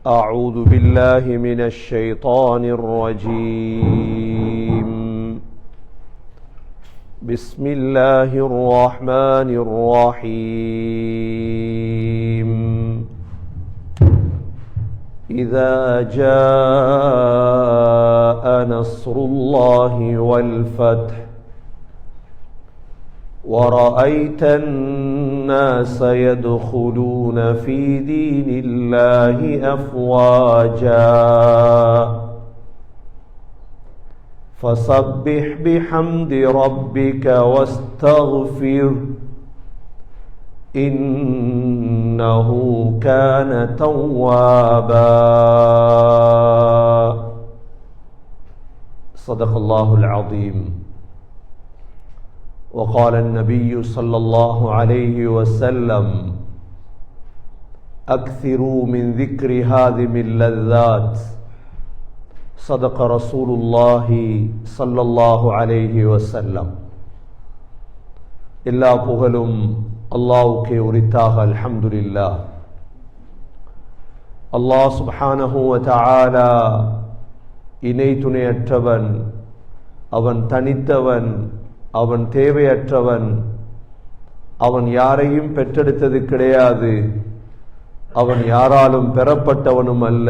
أعوذ بالله من الشيطان الرجيم. بسم الله الرحمن الرحيم. إذا جاء نصر الله والفتح ورأيت الناس يدخلون في دين الله أفواجا فسبح بحمد ربك واستغفر إنه كان توابا. صدق الله العظيم. وقال النبي صلى الله عليه وسلم أكثروا من ذكر هذه اللذات. صدق رسول الله صلى الله عليه وسلم. எல்லா புகழும் அல்லாஹ்வுக்கே உரித்தாக. அல்ஹம்துலில்லாஹ். அல்லாஹ் சுப்ஹானஹு வ தஆலா இணை துணையற்றவன், அவன் தனித்தவன், அவன் தேவையற்றவன், அவன் யாரையும் பெற்றெடுத்தது கிடையாது, அவன் யாராலும் பெறப்பட்டவனும் அல்ல.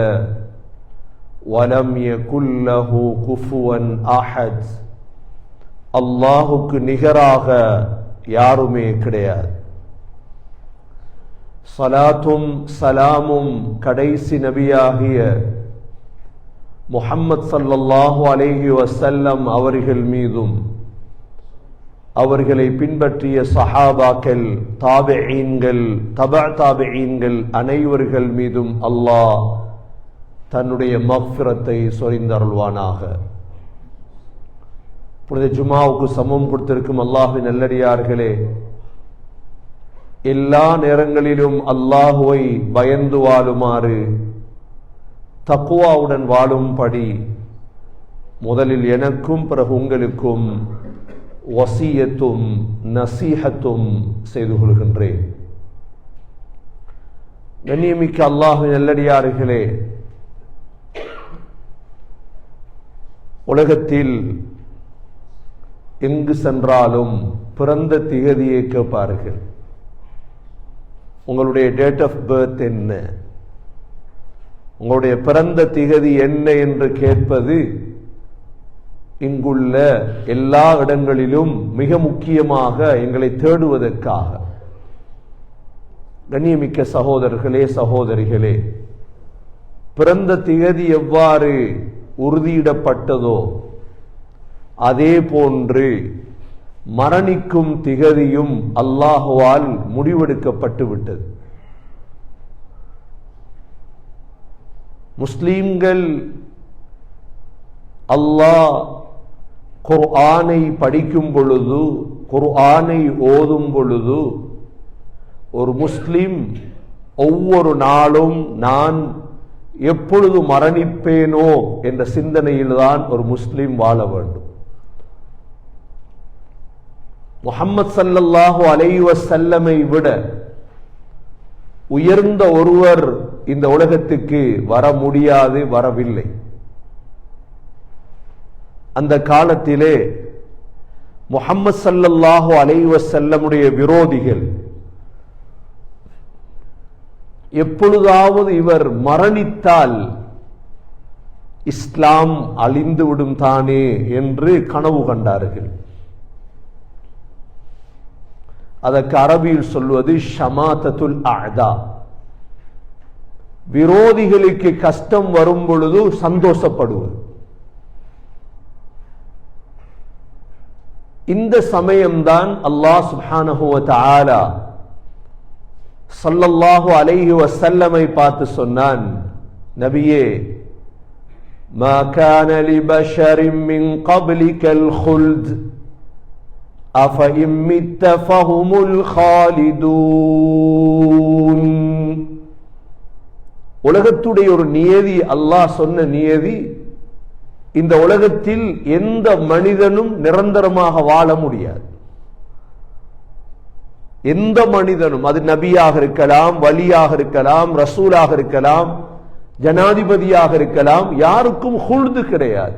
வலம் யகுல் லஹு குஃபுவன் அஹத். அல்லாஹுக்கு நிகராக யாருமே கிடையாது. ஸலாத்தும் சலாமும் கடைசி நபியாகிய முஹம்மது ஸல்லல்லாஹு அலைஹி வஸல்லம் அவர்கள் மீதும், அவர்களை பின்பற்றிய சஹாபாக்கள், தாபிஈன்கள், தபஅ தாபிஈன்கள் அனைவர்கள் மீதும் அல்லாஹ் தன்னுடைய மக்ஃபிரத்தை சொரிந்தருள்வானாக. புனித ஜுமாவுக்கு சமம் கொடுத்திருக்கும் அல்லாஹ்வின் நல்லடியார்களே, எல்லா நேரங்களிலும் அல்லாஹுவை பயந்து வாழுமாறு, தக்வாவுடன் வாழும்படி முதலில் எனக்கும் பிறகு உங்களுக்கும் வசியத்தும் நசீஹத்தும் செய்து கொள்கின்றேன். கண்ணியமிக்க அல்லாஹ்வின் நல்லடியார்களே, உலகத்தில் எங்கு சென்றாலும் பிறந்த திகதியை கேட்பார்கள். உங்களுடைய டேட் ஆஃப் பர்த் என்ன, உங்களுடைய பிறந்த திகதி என்ன என்று கேட்பது இங்குள்ள எல்லா இடங்களிலும் மிக முக்கியமாக எங்களை தேடுவதற்காக. கண்ணியமிக்க சகோதரர்களே, சகோதரிகளே, பிறந்த திகதி எவ்வாறு உறுதியிடப்பட்டதோ அதே போன்று மரணிக்கும் திகதியும் அல்லாஹுவால் முடிவெடுக்கப்பட்டு விட்டது. முஸ்லிம்கள் அல்லாஹ் குர்ஆனை படிக்கும் பொழுது, குர்ஆனை ஓதும் பொழுது, ஒரு முஸ்லிம் ஒவ்வொரு நாளும் நான் எப்பொழுது மரணிப்பேனோ என்ற சிந்தனையில்தான் ஒரு முஸ்லிம் வாழ வேண்டும். முஹம்மது ஸல்லல்லாஹு அலைஹி வஸல்லமை விட உயர்ந்த ஒருவர் இந்த உலகத்துக்கு வர முடியாது, வரவில்லை. அந்த காலத்திலே முஹம்மது ஸல்லல்லாஹு அலைஹி வஸல்லமுடைய விரோதிகள் எப்பொழுதாவது இவர் மரணித்தால் இஸ்லாம் அழிந்துவிடும் தானே என்று கனவு கண்டார்கள். அதற்கு அரபியில் சொல்வது ஷமாதத்துல் அஅதா. விரோதிகளுக்கு கஷ்டம் வரும் பொழுது சந்தோஷப்படுவது. இந்த சமயம்தான் அல்லாஹ் சுப்ஹானஹு வ தஆலா ஸல்லல்லாஹு அலைஹி வஸல்லமை பார்த்து சொன்னான், நபியே, மா கான லிபஷரின் மின் கப்லிகல் குல்த் அஃபஇம் மித்த ஃபஹுமுல் காலிதூன். உலகத்துடைய ஒரு நியதி, அல்லாஹ் சொன்ன நியதி, இந்த உலகத்தில் எந்த மனிதனும் நிரந்தரமாக வாழ முடியாது. எந்த மனிதனும், அது நபியாக இருக்கலாம், வலியாக இருக்கலாம், ரசூலாக இருக்கலாம், ஜனாதிபதியாக இருக்கலாம், யாருக்கும் ஹுல்து கிடையாது.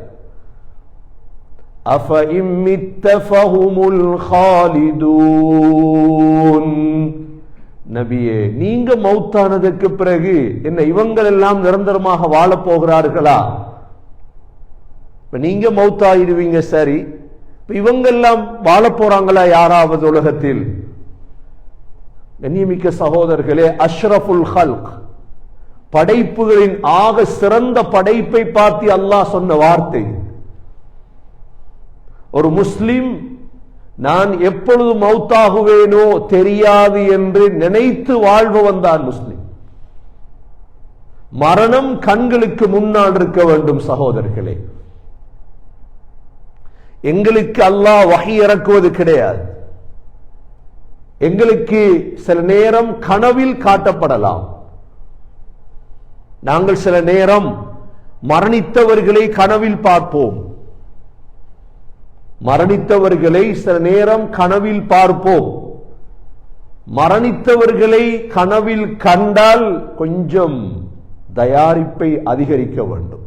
நபியே, நீங்க மௌத்தானதுக்கு பிறகு என்ன இவங்கள் எல்லாம் நிரந்தரமாக வாழ போகிறார்களா? நீங்க மௌத்தாயிடுவீங்க, சரி, இவங்க எல்லாம் வாழ போறாங்களா யாராவது உலகத்தில்? கண்ணியமிக்க சகோதரர்களே, அஷ்ரஃபுல் ஹல்க், படைப்புகளின் ஆக சிறந்த படைப்பை பார்த்து அல்லாஹ் சொன்ன வார்த்தை. ஒரு முஸ்லிம் நான் எப்பொழுது மௌத்தாகுவேனோ தெரியாது என்று நினைத்து வாழ்பவன் தான் முஸ்லிம். மரணம் கண்களுக்கு முன்னால் இருக்க வேண்டும். சகோதரர்களே, எங்களுக்கு அல்லாஹ் வஹி இறக்குவது கிடையாது. எங்களுக்கு சில நேரம் கனவில் காட்டப்படலாம். நாங்கள் சில நேரம் மரணித்தவர்களை கனவில் பார்ப்போம். மரணித்தவர்களை சில நேரம் கனவில் பார்ப்போம். மரணித்தவர்களை கனவில் கண்டால் கொஞ்சம் தயாரிப்பை அதிகரிக்க வேண்டும்.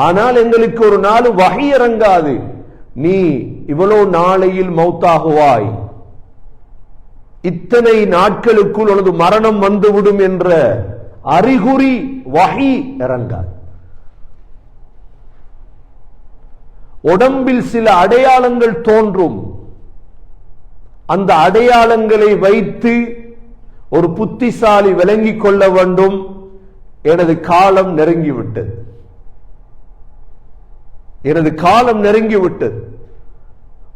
ஆனால் எங்களுக்கு ஒரு நாள் வஹி இறங்காது, நீ இவ்வளவு நாளையில் மௌத்தாகுவாய், இத்தனை நாட்களுக்குள் உனது மரணம் வந்துவிடும் என்ற அறிகுறி வஹி இறங்காது. உடம்பில் சில அடையாளங்கள் தோன்றும். அந்த அடையாளங்களை வைத்து ஒரு புத்திசாலி விளங்கிக் கொள்ள வேண்டும், எனது காலம் நெருங்கிவிட்டது, எனது காலம் நெருங்கிவிட்டது.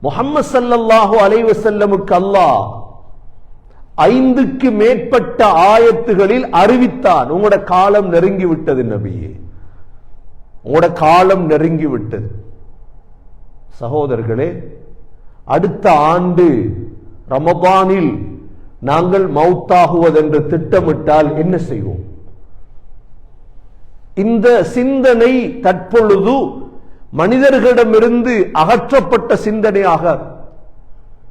முஹம்மது ஸல்லல்லாஹு அலைஹி வஸல்லமுக்கு அல்லாஹ் 5க்கு மேற்பட்ட ஆயத்துகளில் அறிவித்தான், உங்களோட காலம் நெருங்கிவிட்டது நபியே, உங்களோட காலம் நெருங்கிவிட்டது. சகோதரர்களே, அடுத்த ஆண்டு ரமபானில் நாங்கள் மௌத்தாகுவதென்று திட்டமிட்டால் என்ன செய்வோம்? இந்த சிந்தனை தற்பொழுது மனிதர்களிடமிருந்து அகற்றப்பட்ட சிந்தனையாக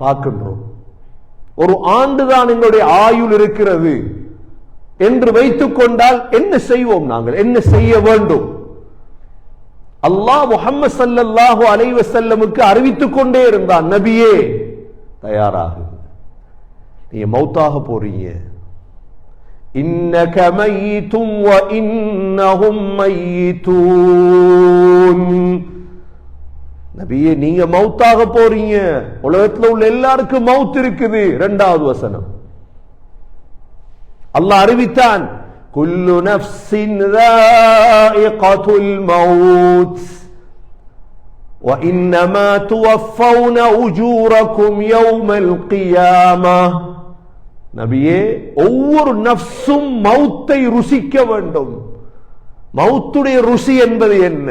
பார்க்கின்றோம். ஒரு ஆண்டுதான் எங்களுடைய ஆயுள் இருக்கிறது என்று வைத்துக் கொண்டால் என்ன செய்வோம்? நாங்கள் என்ன செய்ய வேண்டும்? அல்லாஹ் முஹம்மது ஸல்லல்லாஹு அலைஹி வஸல்லமுக்கு அறிவித்துக் கொண்டே இருந்தான், நபியே தயாராக, நீங்க மௌத்தாக போறீங்க, இன்னக மய்யிதும் வ இன்னஹும் மய்யிதூன். நபியே, நீங்க மௌத்தாக போறீங்க, உலகத்தில் உள்ள எல்லாருக்கும் மௌத் இருக்குது. 2வது வசனம் அல்லாஹ் அறிவித்தான், குல்லு நஃப்ஸின் ذائقத்துல் மௌத் வ இன்னமா துவஃபௌன உஜூரக்கும் யௌமல் கியாமஹ். நபியே, ஒவ்வொரு நஃப்ஸும் மௌத்தை ருசிக்க வேண்டும். மௌத்துடைய ருசி என்பது என்ன?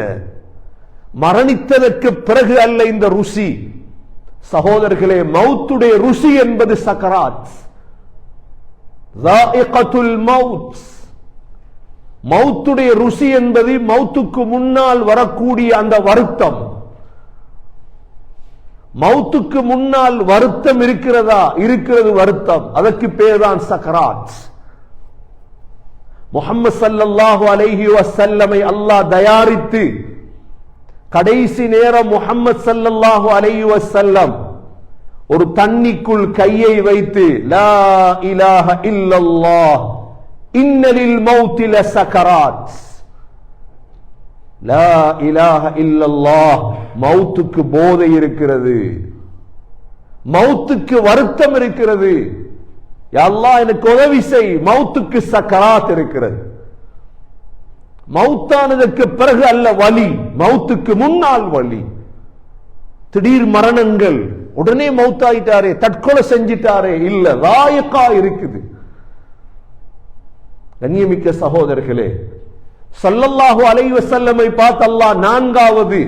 மரணித்ததற்கு பிறகு அல்ல இந்த ருசி. சகோதரர்களே, மௌத்துடைய ருசி என்பது சக்கராத், ذائقத்துல் மௌத். மௌத்துடைய ருசி என்பது மௌத்துக்கு முன்னால் வரக்கூடிய அந்த வருத்தம். மௌத்துக்கு முன்னால் வருத்தம் இருக்கிறதா? இருக்கிறது வருத்தம், அதற்கு பேர்தான் சக்கராத். முஹம்மது ஸல்லல்லாஹு அலைஹி வஸல்லமை அல்லாஹ் தயாரித்து கடைசி நேரம் முஹம்மது ஸல்லல்லாஹு அலைஹி வஸல்லம் ஒரு தண்ணிக்குள் கையை வைத்து லா இலாஹ இல்லல்லாஹ் இன்னலில் மௌத்தி லசகராத், லா இலாஹ இல்லல்லாஹ், மௌத்துக்கு போதை இருக்கிறது, மௌத்துக்கு வருத்தம் இருக்கிறது, யா அல்லாஹ் எனக்கு உதவி செய், மௌத்துக்கு சக்கராத் இருக்கிறது. மௌத்தானதற்கு பிறகு அல்ல வலி, மௌத்துக்கு முன்னால் வலி. திடீர் மரணங்கள், உடனே மௌத்தாயிட்டாரே, தற்கொலை செஞ்சிட்டாரே, இல்ல, ராயக்கா இருக்குது. கண்ணியமிக்க சகோதரர்களே, ஸல்லல்லாஹு அலைஹி வஸல்லமை பார்த்து அல்லாஹ் 4வது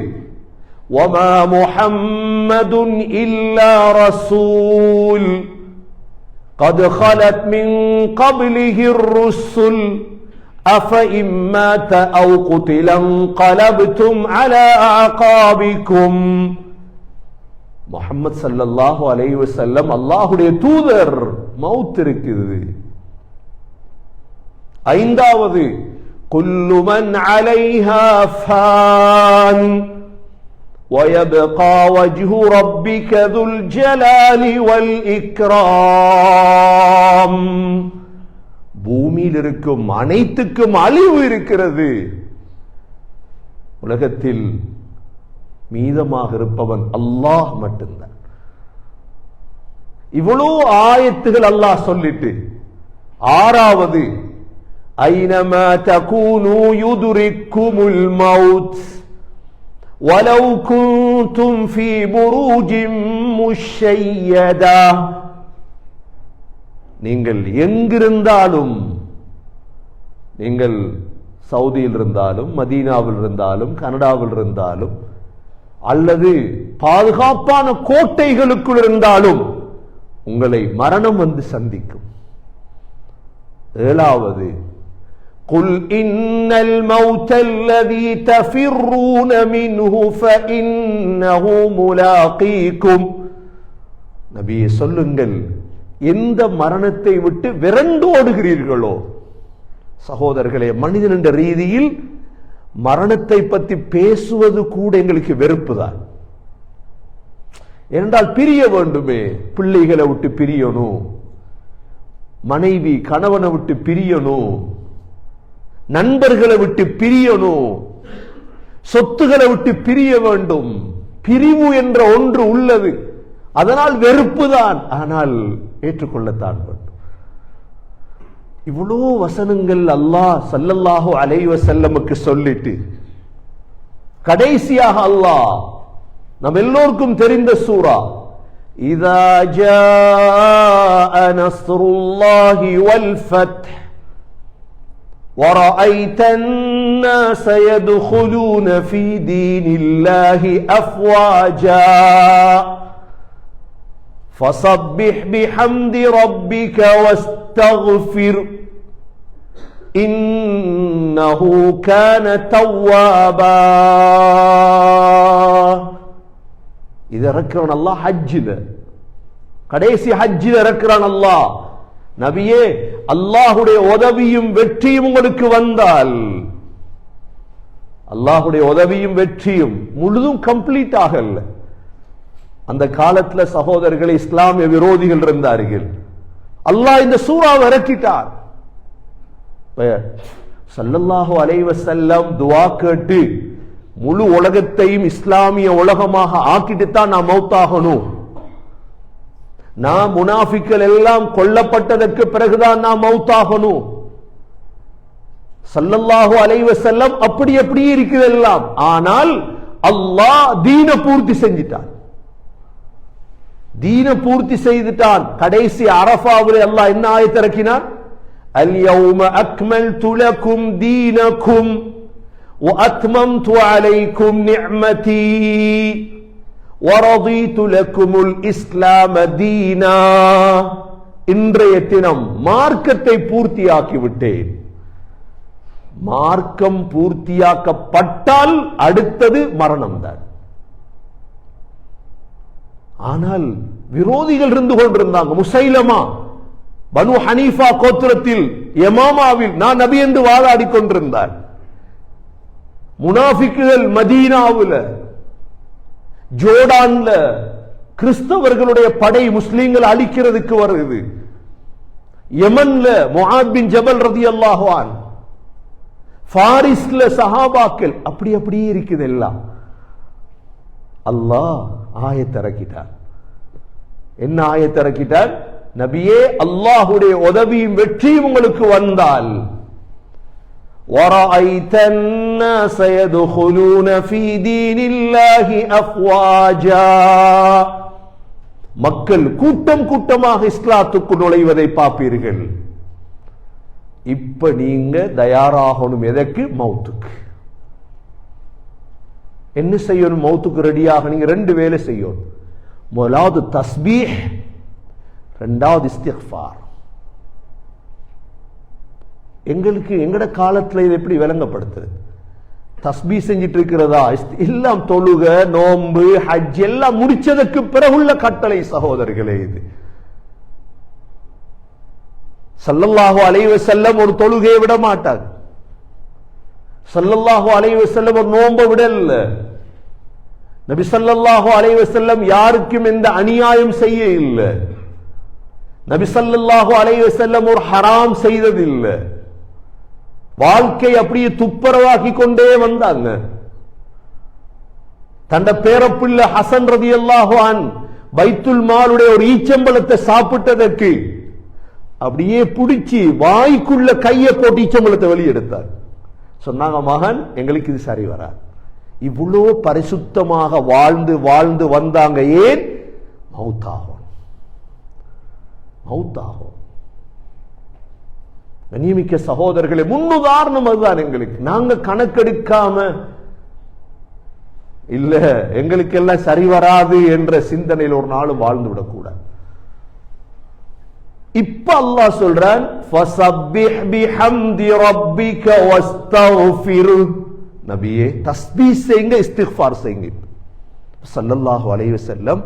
வமா முஹம்மதுன் இல்லா ரசூல் قد خلت من قبله الرسل أفإن مات أو قتل انقلبتم على أعقابكم. முஹம்மது ஸல்லல்லாஹு அலைஹி வஸல்லம் அல்லாஹ்வுடைய தூதர், மௌத் இருக்குது. 5வது குல்லு மன் அலைஹா ஃபான் وَيَبْقَى وَجْهُ رَبِّكَ ذُو الْجَلَالِ وَالْإِكْرَامِ. பூமியில் இருக்கும் அனைத்துக்கும் அழிவு இருக்கிறது. உலகத்தில் மீதமாக இருப்பவன் அல்லாஹ் மட்டும்தான். இவ்வளவு ஆயத்துகள் அல்லாஹ் சொல்லிட்டு ஆறாவது ஐனமா தகூனு யுதுரிக்குமுல் மௌத் وَلَوْ كُنْتُمْ فِي بُرُوجٍ مُشَيَّدَةٍ. நீங்கள் எங்கிருந்தாலும், நீங்கள் சவுதியில் இருந்தாலும், மதீனாவில் இருந்தாலும், கனடாவில் இருந்தாலும், அல்லது பாதுகாப்பான கோட்டைகளுக்குள் இருந்தாலும் உங்களை மரணம் வந்து சந்திக்கும். ஏழாவது قُلْ إِنَّ الْمَوْتَ الَّذِي تَفِرُّونَ مِنْهُ فَإِنَّهُ مُلَاقِيكُمْ. நபியே சொல்லுங்கள், எந்த மரணத்தை விட்டு விரண்டு ஓடுகிறீர்களோ. சகோதரர்களே, மனிதன் என்ற ரீதியில் மரணத்தை பற்றி பேசுவது கூட எங்களுக்கு வெறுப்புதான். ஏனென்றால் பிரிய வேண்டுமே, பிள்ளைகளை விட்டு பிரியணும், மனைவி கணவனை விட்டு பிரியணும், நண்பர்களை விட்டு பிரியணும், சொத்துக்களை விட்டு பிரிய வேண்டும். பிரிவு என்ற ஒன்று உள்ளது. அதனால் வெறுப்பு தான், ஆனால் ஏற்றுக்கொள்ளத்தான் வேண்டும். இவ்வளோ வசனங்கள் அல்லாஹ் ஸல்லல்லாஹு அலைஹி வஸல்லமுக்கு சொல்லிட்டு கடைசியாக அல்லாஹ் நம் எல்லோருக்கும் தெரிந்த சூரா இதா ஜாஅ நஸ்ருல்லாஹி வல் ஃபத்ஹ் وَرَأَيْتَ النَّاسَ يَدْخُلُونَ فِي دِينِ اللَّهِ أَفْوَاجًا فَسَبِّحْ بِحَمْدِ رَبِّكَ وَاسْتَغْفِرْ إِنَّهُ كَانَ تَوَّابًا. இது இறக்குறான் அல்லாஹ் ஹஜ்ஜில, கடைசி ஹஜ்ஜில இறக்குறான் அல்லாஹ். நபியே, அல்லாஹுடைய உதவியும் வெற்றியும் உங்களுக்கு வந்தால், அல்லாஹுடைய உதவியும் வெற்றியும் முழுதும் கம்ப்ளீட் ஆகல. அந்த காலத்துல சகோதரர்களே, இஸ்லாமிய விரோதிகள் இருந்தார்கள். அல்லாஹ் இந்த சூறாவை இறக்கிட்டார். ஸல்லல்லாஹு அலைஹி வஸல்லம் துஆ கேட்டு முழு உலகத்தையும் இஸ்லாமிய உலகமாக ஆக்கிட்டு தான் நான் மௌத்தாகணும், நான் முனாஃபிக்கள் எல்லாம் கொல்லப்பட்டதற்கு பிறகுதான் நான் மௌத்தாகணும். ஸல்லல்லாஹு அலைஹி வஸல்லம் அப்படி அப்படி இருக்குது எல்லாம். ஆனால் அல்லாஹ் தீன பூர்த்தி செஞ்சிட்டான், தீன பூர்த்தி செய்துட்டான். கடைசி அரஃபாவிலே அல்லாஹ் என்ன ஆயத் இறக்கினான்? அல் யௌம அக்மல்து லகும் தீனகும் வ அத்மம்து அலைக்கும் நிஅமதி وَرَضِيتُ لَكُمُ الْإِسْلَامَ دِينًا. இன்றைய தினம் மார்க்கத்தை பூர்த்தியாக்கி விட்டேன். மார்க்கம் பூர்த்தியாக்கப்பட்டால் அடுத்தது மரணம் தான். ஆனால் விரோதிகள் இருந்து கொண்டிருந்தாங்க. முசைலமா பனு ஹனீஃபா கோத்திரத்தில் யமாமாவில் நான் நபி என்று வாதாடி கொண்டிருந்தார். முனாஃபிக்குகள் மதீனாவுல, ஜோர்டான்ல கிறிஸ்தவர்களுடைய படை முஸ்லிம்கள் அழிக்கிறதுக்கு வருது. யமன்ல முஆத் பின் ஜபல் ரலியல்லாஹு அன்ஹு, ஃபாரிஸ்ல சஹாபாக்கள், அப்படி அப்படியே இருக்குது எல்லாம். அல்லாஹ் ஆயத் இறக்கிட்டார். என்ன ஆயத் இறக்கிட்டார்? நபியே, அல்லாஹ்வுடைய உதவியும் வெற்றியும் உங்களுக்கு வந்தால் وَرَأَيْتَ النَّاسَ يَدْخُلُونَ فِي دِينِ اللَّهِ أَفْوَاجًا. மக்கள் கூட்டம் கூட்டமாக இஸ்லாத்துக்கு நுழைவதை பார்ப்பீர்கள். இப்ப நீங்க தயாராகணும். எதற்கு? மௌத்துக்கு. என்ன செய்யணும்? மௌத்துக்கு ரெடியாக நீங்க ரெண்டு வேலை செய்யணும். முதலாவது தஸ்பீஹ், இரண்டாவது இஸ்திக்ஃபார். எங்களுக்கு எங்கட காலத்துல இது எப்படி விளங்கப்படுத்துது? தஸ்பீ செஞ்சிட்டு இருக்கிறதா? எல்லாம் தொழுக, நோன்பு, ஹஜ் எல்லாம் முடிச்சதற்கு பிறகுள்ள கட்டளை சகோதரர்களே. இது ஸல்லல்லாஹு அலைஹி வஸல்லம் ஒரு தொழுகையை விட மாட்டார். ஸல்லல்லாஹு அலைஹி வஸல்லம் ஒரு நோன்ப விடல. நபி ஸல்லல்லாஹு அலைஹி வஸல்லம் யாருக்கும் எந்த அநியாயம் செய்ய இல்லை. நபி ஸல்லல்லாஹு அலைஹி வஸல்லம் ஒரு ஹராம் செய்ததில்லை. வாழ்க்கை அப்படியே துப்புரவாக்கி கொண்டே வந்தாங்க. தண்ட பேரப்பிள்ளை ஹசன் ரலியல்லாஹு அன்ஹு பைத்துல் மாலுடைய ஒரு ஈச்சம்பழத்தை சாப்பிட்டதற்கு அப்படியே பிடிச்சி வாய்க்குள்ள கையை போட்டு ஈச்சம்பழத்தை வெளியெடுத்தார். சொன்னாங்க, மகன், எங்களுக்கு இது சரி வராது. இவ்வளோ பரிசுத்தமாக வாழ்ந்து வாழ்ந்து வந்தாங்க. ஏன்? மௌத்தாகும். மௌத்தாகும். கண்ணியமிக்க சகோதரர்களே, முன்னுதாரணம் அதுதான் எங்களுக்கு. நாங்க கணக்கெடுக்காம இல்ல எங்களுக்கு எல்லாம் சரி வராது என்ற சிந்தனையில் ஒரு நாளும் வாழ்ந்து விடக்கூடாது. இப்ப அல்லாஹ் சொல்றான், ஃபஸப்பிஹ் பிஹம்தி ரப்பிக வஸ்தக்ஃபிரு. நபியே, தஸ்பீஹ் செய்யுங்க, இஸ்திக்ஃபார் செய்யுங்க. ஸல்லல்லாஹு அலைஹி வஸல்லம்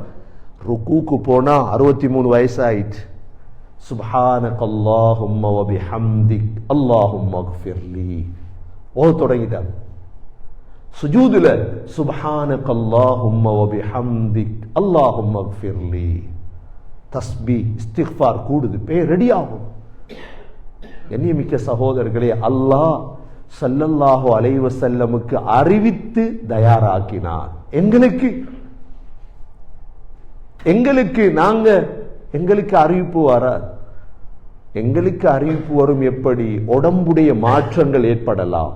ருக்கூக்கு போனா 63 வயசு ஆயிட்டு. சுப்ஹானக்கல்லாஹும்ம வ பிஹம்திக் அல்லாஹும்ம அக்ஃபிர்லி ஓ தொடங்கிட்டாங்க. சுஜூதுல சுப்ஹானக்கல்லாஹும்ம வ பிஹம்திக் அல்லாஹும்ம அக்ஃபிர்லி. தஸ்பீஹ் இஸ்திக்ஃபார் கூடுது, ரெடி ஆகும். கண்ணியமிக்க சகோதரர்களே, அல்லாஹ் ஸல்லல்லாஹு அலைஹி வஸல்லமுக்கு அறிவித்து தயாராக்கினார். எங்களுக்கு அறிவிப்பு வராது. எங்களுக்கு அறிவிப்பு வரும் எப்படி? உடம்புடைய மாற்றங்கள் ஏற்படலாம்.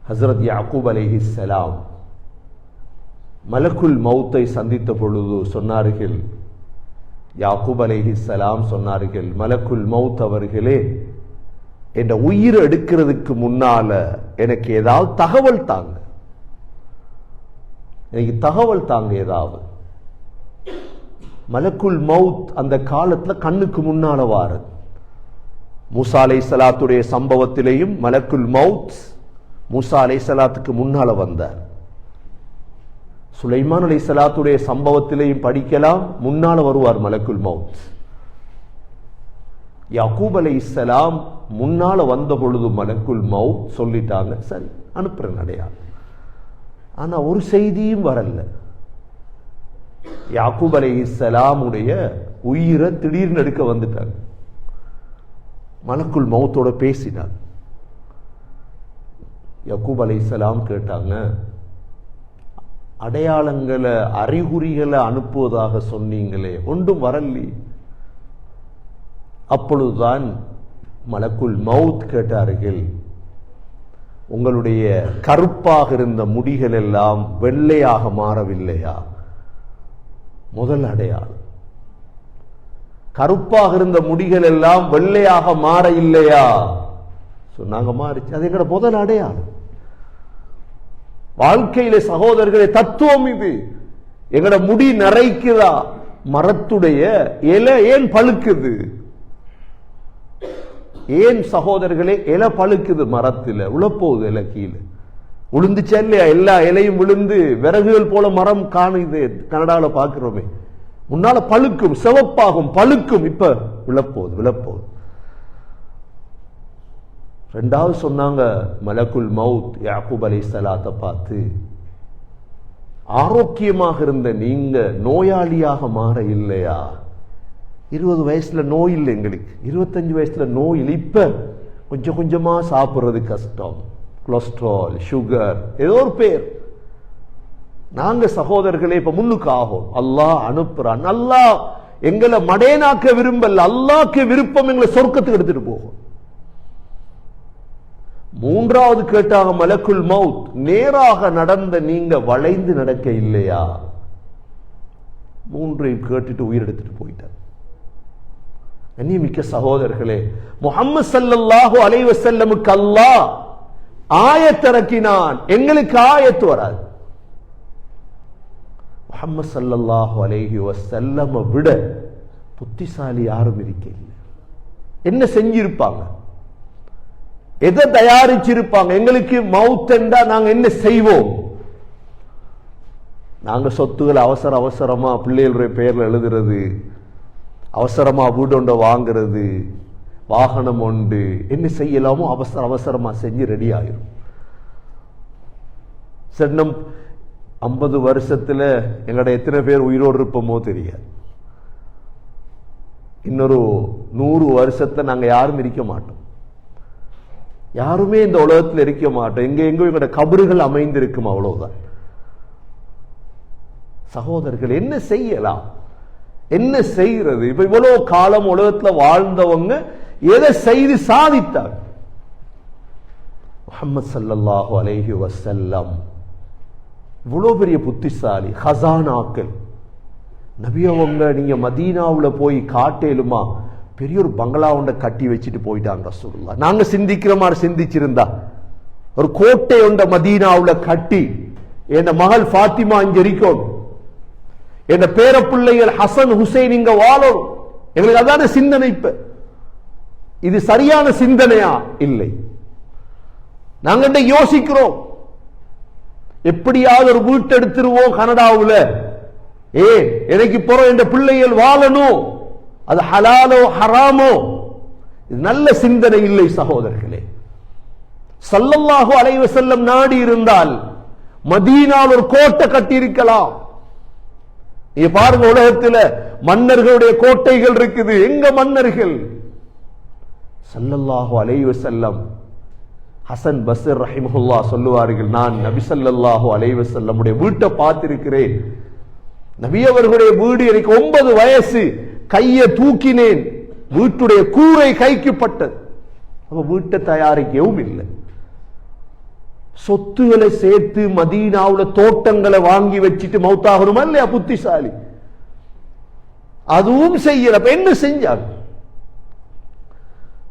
ஹஸ்ரத் யாக்கூப் அலைஹிஸ்ஸலாம் மலக்குல் மௌத்தை சந்தித்த பொழுது சொன்னார்கள், யாக்கூப் அலைஹிஸ்ஸலாம் சொன்னார்கள், மலக்குல் மௌத் அவர்களே, என்ற உயிரை எடுக்கிறதுக்கு முன்னால எனக்கு ஏதாவது தகவல் தாங்க, எனக்கு தகவல் தாங்க ஏதாவது. மலக்குல் மௌத் அந்த காலத்துல கண்ணுக்கு முன்னால வாரது. மூசா அலைஹிஸ்ஸலாத்துடைய சம்பவத்திலேயும் மலக்குல் மௌத் மூசா அலைஹிஸ்ஸலாத்துக்கு முன்னால வந்தார். சுலைமான் அலைஹிஸ்ஸலாத்துடைய சம்பவத்திலேயும் படிக்கலாம், முன்னால வருவார் மலக்குல் மௌத். யாக்கூப் அலைஹிஸ்ஸலாம் முன்னால வந்த பொழுது மலக்குல் மௌத் சொல்லிட்டாங்க, சரி அனுப்புறேன் அடையாளம். ஆனா ஒரு செய்தியும் வரல. யாக்கூப் அலைஹிஸ்ஸலாமுடைய உயிரை திடீர்னு எடுக்க வந்துட்டாங்க. மலக்குல் மௌத்தோட பேசினார். யாக்கூப் அலைஹிஸ்ஸலாம் கேட்டாங்க, அடையாளங்களை அறிகுறிகளை அனுப்புவதாக சொன்னீங்களே, ஒன்றும் வரலி. அப்பொழுதுதான் மலக்குல் மௌத் கேட்டார்கள், உங்களுடைய கருப்பாக இருந்த முடிகள் எல்லாம் வெள்ளையாக மாறவில்லையா? முதல் அடையாளம். கருப்பாக இருந்த முடிகள் எல்லாம் வெள்ளையாக மாற இல்லையா? சொன்னாங்க, மாறிச்சு. அது எங்கட முதல் அடையாளம். வாழ்க்கையில சகோதரர்களே, தத்துவம் இது. எங்கட முடி நரைக்குதா? மரத்துடைய இலை ஏன் பழுக்குது? ஏன் சகோதரர்களே இலை பழுக்குது? மரத்தில் உழப்போகுது, இலை கீழே உளுந்துச்சா இல்லையா? எல்லா இலையும் விழுந்து விறகுகள் போல மரம் காணுது. கனடாவில் பார்க்கிறோமே, முன்னால பழுக்கும், சிவப்பாகும், பழுக்கும், இப்ப விழப்போகுது. ரெண்டாவது சொன்னாங்க மலக்குல் மௌத் யாக்கூப் அலைஹிஸ்ஸலாத்தை பார்த்து, ஆரோக்கியமாக இருந்த நீங்க நோயாளியாக மாற இல்லையா? 20 வயசுல நோய் இல்லை எங்களுக்கு, 25 வயசுல நோய் இல்லை. இப்ப கொஞ்சம் கொஞ்சமா சாப்பிடுறது கஷ்டம், கொலஸ்ட்ரால், சுகர், ஏதோ ஒரு பேர். நாங்க சகோதரர்களே இப்ப முன்னுக்கு ஆகும். அல்லாஹ் அனுப்புறான். அல்லாஹ் எங்களை மடேனாக்க விரும்பல, அல்லாஹ்க்கு விருப்பம் எங்களை சொர்க்கத்துக்கு எடுத்துட்டு போகும். மூன்றாவது கேட்டாங்க மலக்குல் மௌத், நேராக நடந்த நீங்க வளைந்து நடக்க இல்லையா? மூன்றையும் கேட்டுட்டு உயிர் எடுத்துட்டு போயிட்டார். கண்ணியமிக்க சகோதரர்களே, முஹம்மது ஸல்லல்லாஹு அலைஹி வஸல்லமுக்கு அல்லாஹ் ஆயத் இறக்கினான், எங்களுக்கு ஆயத்து வராது. முஹம்மது ஸல்லல்லாஹு அலைஹி வஸல்லம் விட புத்திசாலி யாரும் இருக்கல. என்ன செஞ்சிருப்பாங்க? எதை தயாரிச்சிருப்பாங்க? எங்களுக்கு மவுத் என்றா நாங்க என்ன செய்வோம்? நாங்க சொத்துக்களை அவசரமா பிள்ளைகளுடைய பெயர்ல எழுதுறது, அவசரமா வீடு வாங்குறது, வாகனம் உண்டு, என்ன செய்யலாமோ அவசரமா செஞ்சு ரெடி ஆயிரும். சென்னம் 50 வருஷத்துல எங்கட எத்தனை பேர் உயிரோடு இருப்போமோ தெரியாது. இன்னொரு 100 வருஷத்துல நாங்க யாரும் இருக்க மாட்டோம். யாருமே இந்த உலகத்தில் இருக்க மாட்டோம். எங்கோ எங்களோட கபறுகள் அமைந்திருக்கும், அவ்வளவுதான். சகோதரர்கள், என்ன செய்யலாம்? என்ன செய்கிறது? இப்ப இவ்வளவு காலம் உலகத்துல வாழ்ந்தவங்க எதை செய்து சாதித்தார்? முஹம்மது ஸல்லல்லாஹு அலைஹி வஸல்லம் இவ்வளவு பெரிய புத்திசாலி, ஹசானாக்கள். நபி அவங்க நீங்க மதீனாவுல போய் காட்டேலுமா, பெரிய ஒரு பங்களா ஒன்றை கட்டி வச்சுட்டு போயிட்டாங்க ரசூலுல்லாஹ். நாங்க சிந்திக்கிற மாதிரி சிந்திச்சிருந்தா ஒரு கோட்டை ஒன்றை மதீனாவுல கட்டி, என் மகள் ஃபாத்திமா இங்க இருக்கணும், என் பேர பிள்ளைகள் ஹசன் ஹுசைன் இங்க வாழும், எங்களுக்கு அதான சிந்தனை. இப்ப இது சரியான சிந்தனையா? இல்லை. நாங்க யோசிக்கிறோம், எப்படியாவது ஒரு வீட்டு எடுத்துருவோம் கனடாவுல, எனக்கு போறோம், என் பிள்ளைகள் வாழணும், அது ஹலாலோ ஹராமோ, இது நல்ல சிந்தனை இல்லை சகோதரர்களே. ஸல்லல்லாஹு அலைஹி வஸல்லம் நாடி இருந்தால் மதீனாவில் ஒரு கோட்டை கட்டி இருக்கலாம். நீங்க பாருங்க, உலகத்தில் மன்னர்களுடைய கோட்டைகள் இருக்குது. எங்க மன்னர்கள்? ஸல்லல்லாஹு அலைஹி வஸல்லம். ஹசன் பஸ்ர் ரஹிமஹுல்லாஹ் சொல்லுவார்கள், நான் நபி ஸல்லல்லாஹு அலைஹி வஸல்லமுடைய வீட்டை பார்த்திருக்கிறேன். நபி அவர்களுடைய வீடு எனக்கு 9 வயசு, கையை தூக்கினேன், வீட்டுடைய கூரை கைக்குப்பட்டது. அப்ப வீட்டை தயாரிக்கவும் இல்லை. சொத்துகளை சேர்த்து மதீனாவுல தோட்டங்களை வாங்கி வச்சுட்டு மௌத்தாகணுமா இல்லையா புத்திசாலி? அதுவும் செய்யல. என்ன செஞ்சாங்க?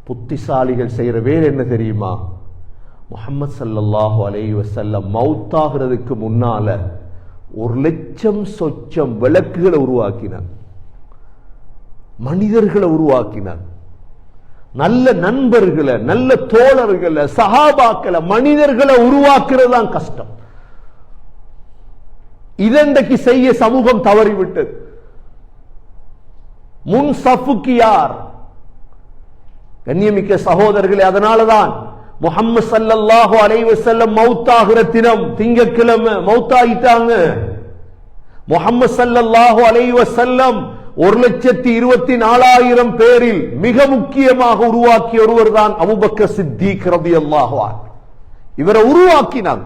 புத்திசாலிகள் செய்யற வேறு என்ன தெரியுமா? முஹம்மது ஸல்லல்லாஹு அலைஹி வஸல்லம் மௌத்தாகிறதுக்கு முன்னால 1,00,000 சொச்சம் விளக்குகளை உருவாக்கினார், மனிதர்களை உருவாக்கினார், நல்ல நண்பர்களை, நல்ல தோழர்களை, சஹாபாக்களை, மனிதர்களை உருவாக்குறது தான் கஷ்டம். இதண்டைக்கு செய்ய சமூகம் தவறிவிட்டது. முன் சஃபுக்கு யார்? கண்ணியமிக்க சகோதரர்களே, அதனாலதான் முஹம்மது ஸல்லல்லாஹு அலைஹி வஸல்லம் மௌத்தாகிற தினம் திங்கட்கிழமை மௌத்தாயிட்டாங்க. முஹம்மது ஸல்லல்லாஹு அலைஹி வஸல்லம் 1,24,000 பேரில் மிக முக்கியமாக உருவாக்கிய ஒருவர் தான் அபூபக்கர் சித்தீக் ரலியல்லாஹு அன்ஹு. இவரை உருவாக்கினாங்க.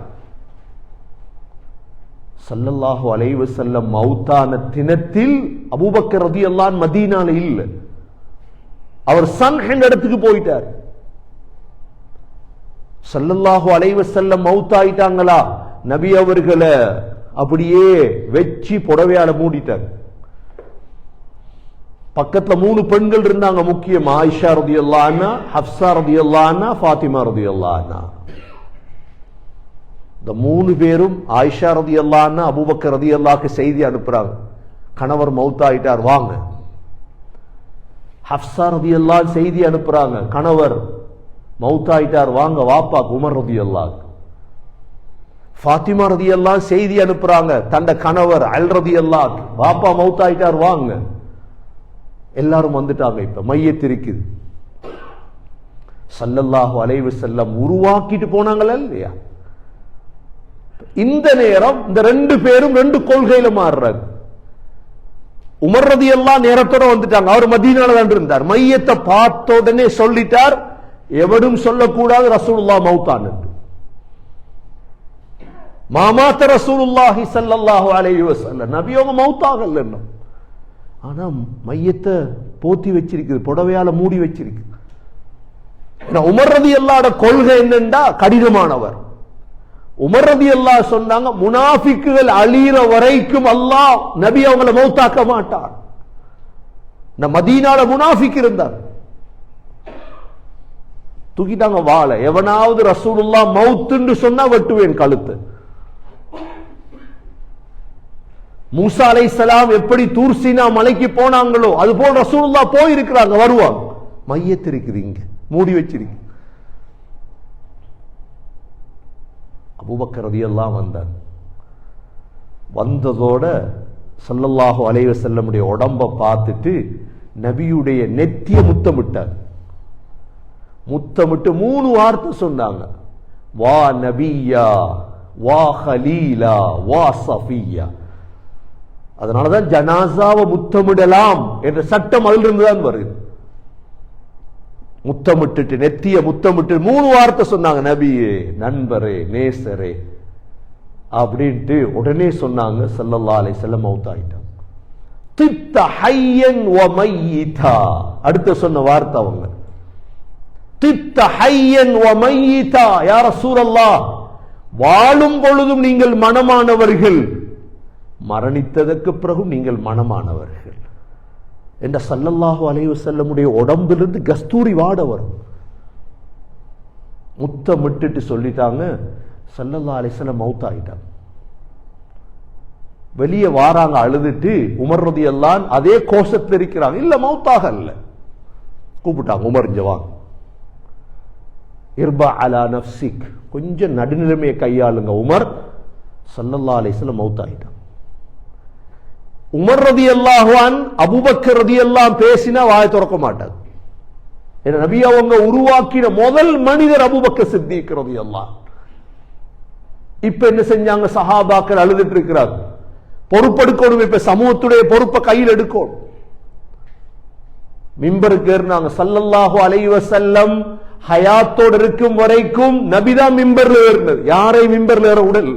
ஸல்லல்லாஹு அலைஹி வஸல்லம் மௌத்தான தினத்தில் அபூபக்கர் ரலியல்லாஹு அன்ஹு மதீனால இல்ல, அவர் சன்ஹ் இடத்துக்கு போயிட்டார். ஸல்லல்லாஹு அலைஹி வஸல்லம் மௌத்தாயிட்டாங்களா, நபி அவர்களை அப்படியே வெச்சி புடவையால மூடிட்டார். பக்கத்துல 3 பெண்கள் இருந்தாங்க முக்கியம், ஆயிஷா ரலியல்லாஹு அன்ஹா, ஹப்ஸா ரலியல்லாஹு அன்ஹா, ஃபாத்திமா ரலியல்லாஹு அன்ஹா. இந்த 3 பேரும் ஆயிஷா ரலியல்லாஹு அன்ஹா அபூபக்கர் ரலியல்லாஹுக்கு செய்தி அனுப்புறாங்க, கணவர் மௌத்தாயிட்டார் வாங்க. ஹப்ஸா ரலியல்லாஹு செய்தி அனுப்புறாங்க, கணவர் மௌத்தாயிட்டார் வாங்க வாப்பா உமர் ரலியல்லாஹு. ஃபாத்திமா ரலியல்லாஹு செய்தி அனுப்புறாங்க, தந்த கணவர் அல் ரலியல்லாஹு வாப்பா மௌத்தாயிட்டார் வாங்க. எல்லாரும் வந்துட்டாங்க. இப்ப மையத் இருக்குது. ஸல்லல்லாஹு அலைஹி வஸல்லம் உருவாக்கிட்டு போனாங்களா இல்லையா? இந்த நேரம் இந்த 2 பேரும் 2 கொள்கையில மாறுறாங்க. உமர் ரலியல்லாஹு நேரத்தோட வந்துட்டாங்க. அவர் மதீனால தான் இருந்தார். மையத்தை பார்த்த உடனே சொல்லிட்டார், எவரும் சொல்லக்கூடாது ரசூலுல்லாஹ் மௌத்தானது. மாமாத்த ரசூலுல்லாஹி ஸல்லல்லாஹு அலைஹி வஸல்லம், நபி அவங்க மௌத்தாகல. ஆனா மையத்தை போத்தி வச்சிருக்கு, புடவையால மூடி வச்சிருக்கு. உமர் ரலியல்லாஹு கொள்கை என்னன்னா கடினமானவர். உமர் ரலியல்லாஹு சொன்னாங்க, முனாஃபிக்குகள் அழியிற வரைக்கும் அல்லாஹ் நபி அவங்களை மௌத்தாக்க மாட்டார். மதீனால முனாஃபிக் இருந்தார். தூக்கிட்டாங்க வாளை. எவனாவது ரசூலுல்லாஹ் மௌத்துன்னு சொன்னா வெட்டுவேன் கழுத்து. மூசா அலைஹிஸ்ஸலாம் எப்படி தூர் சீனா மலைக்கு போனாங்களோ அது போல் ரசூலுல்லாஹ் போயிருக்கிறாங்க, வருவாங்க. மையத்து இருக்குது, இங்க மூடி வச்சிருக்கு. அபூபக்கர் ரலியல்லாஹு வந்தார். வந்ததோட ஸல்லல்லாஹு அலைஹி வஸல்லமுடைய உடம்ப பார்த்துட்டு நபியுடைய நெத்திய முத்தமிட்டார். முத்தமிட்டு 3 வார்த்தை சொன்னாங்க. வா நபியா, வா ஹலீலா, வா சஃபியா. அதனாலதான் ஜனாசாவை முத்தமிடலாம் என்ற சட்டம் அதிலிருந்து தான் வருது. முத்தமிட்டு நெத்திய முத்தமிட்டு 3 வார்த்தை சொன்னாங்க. நபியே, நண்பரே, நேசரே அப்படின்ட்டு உடனே சொன்னாங்க. ஸல்லல்லாஹு அலைஹி வஸல்லம் மௌத்தாயிட்டாங்க. தித்த ஹய்யன் வ மய்யிதா. அடுத்து சொன்ன வார்த்தை அவங்க தித்த ஹய்யன் வ மய்யிதா. யா ரசூலல்லாஹ், வாழும் பொழுதும் நீங்கள் மனமானவர்கள், மரணித்ததற்கு பிறகு நீங்கள் மனமானவர்கள் என்ற ஸல்லல்லாஹு அலைஹி வஸல்லமுடைய உடம்பிலிருந்து கஸ்தூரி வாட வரும். முத்தமிட்டு சொல்லிட்டாங்க. ஸல்லல்லாஹு அலைஹி வஸல்லம் மௌத்தாயிட்டாங்க. வெளியே வாராங்க அழுதுட்டு. உமர் ரலியல்லாஹு அதே கோஷத்தில் இருக்கிறாங்க. இல்ல மௌத்தாக இல்ல. கூப்பிட்டாங்க, உமர் ஜவான் இர்பா அலா நஃப்ஸிக், கொஞ்சம் நடுநிலைமையை கையாளுங்க உமர். ஸல்லல்லாஹு அலைஹி வஸல்லம் மௌத்தாயிட்டாங்க. உமர் ரலியல்லாஹு அன்ஹு அபூபக்கர் ரலியல்லாஹு பேசினா வாய் திறக்க மாட்டாங்க. நபி அவங்க உருவாக்கின முதல் மனிதர் அபூபக்கர் சித்திக் ரலியல்லாஹு. இப்ப என்ன செஞ்சாங்க? சஹாபாக்கள் அழுதுட்டு இருக்கிறாங்க. பொறுப்பெடுக்கணும். இப்ப சமூகத்துடைய பொறுப்பை கையில் எடுக்கணும். மிம்பருக்கு ஏறினாங்க. ஸல்லல்லாஹு அலைஹி வஸல்லம் ஹயாத்தோடு இருக்கும் வரைக்கும் நபிதான் மிம்பர்ல ஏறினது. யாரை மிம்பர்ல ஏற உடல்